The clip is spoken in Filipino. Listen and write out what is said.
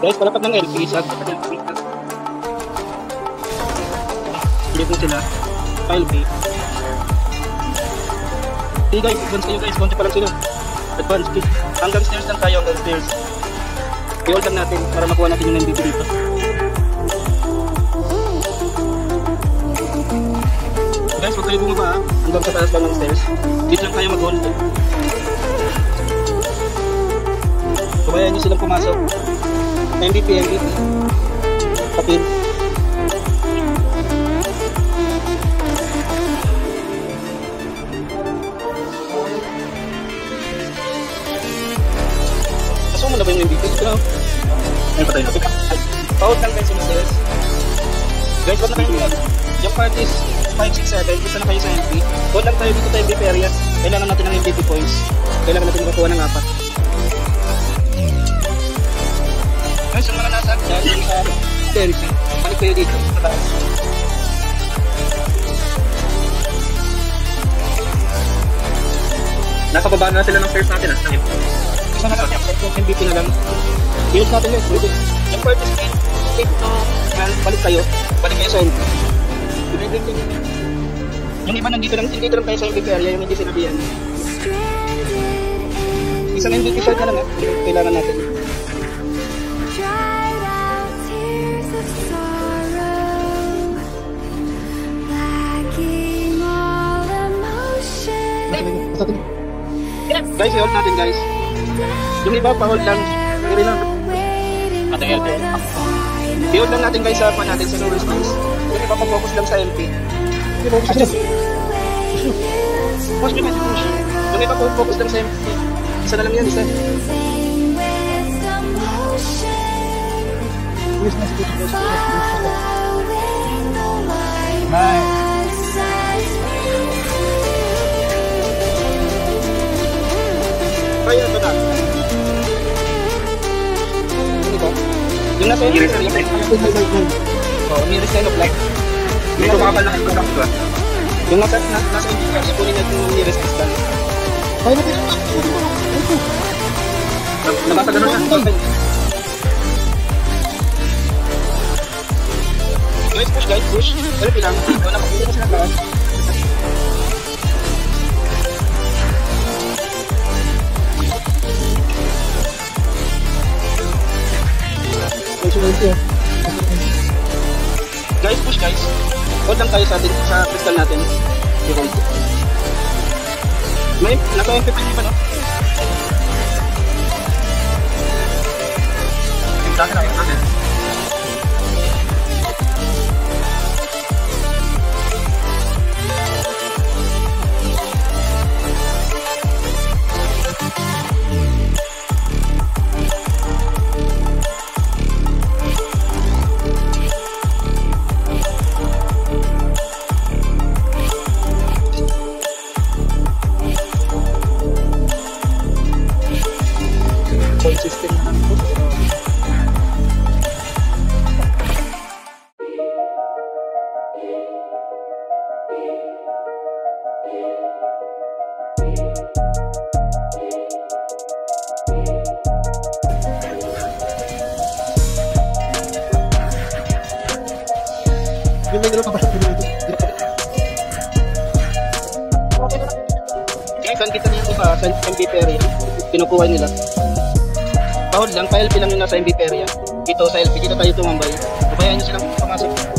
Guys, palapag ng LP, sa palapag ng LP. Click mo sila. File B. Okay guys, advance kayo guys. Konti pa lang sila. Advance. Hanggang stairs lang tayo, hanggang stairs. I-hold lang natin para makuha natin yung MVP dito. Guys, huwag kayo bumaba ha. Hanggang sa taas lang ng stairs. Dito lang tayo mag-hold. Subayan nyo silang pumasok. MVP. Kapil. Kasama na ba yung MVP? Ito na. Ay, patay na. Paut lang kayo sa stairs. Guys, ba't na kayo nila? Yung part is 5, 6, 7. Isa na kayo sa MVP. Hold lang tayo dito sa MVP area. Kailangan natin ng MVP points. Kailangan natin makakuha ng 4. Guys, yung mga nasa dahil sa stairs, balik kayo dito sa taas. Nasa baba na sila ng stairs natin. Isa na lang, MVP na lang. I-use natin guys. Yung part is 8 to 12. Balik kayo sa MVP. Yung iba nandito lang tayo sa MVP area, yung hindi sinabihan. Isang MVP shot na lang kailangan natin. Guys, i-hold natin guys. Yung iba pa-hold lang. Hindi lang. I-hold lang natin guys sa pa natin sa lower space. Yung iba pa-focus lang sa LP. Push. Yung iba pa-focus lang sa LP. Isa na lang yan, isa. Bye. Kaya ito na. Ano ba? Yung nasa yung nearest kind of light. May tumapal na ito lang ito. Yung nasa yung kunin natin yung nearest distance. Kaya natin yung nabasa ganun na. Guys, push. Pero bilang, wala makikita na sila taas. Guys, push guys. Hold lang tayo sa crystal natin. I-hold. May nasa MP pa no? Tingnan natin. System na lang po. Yung may nila papasok dito. Guys, ang kita nito sa MVP area. Kinukuha nila. Hold lang, pa LP lang yung nasa MVP area. Dito sa LP, dito tayo tumambay. Kabayaan nyo silang pumasok.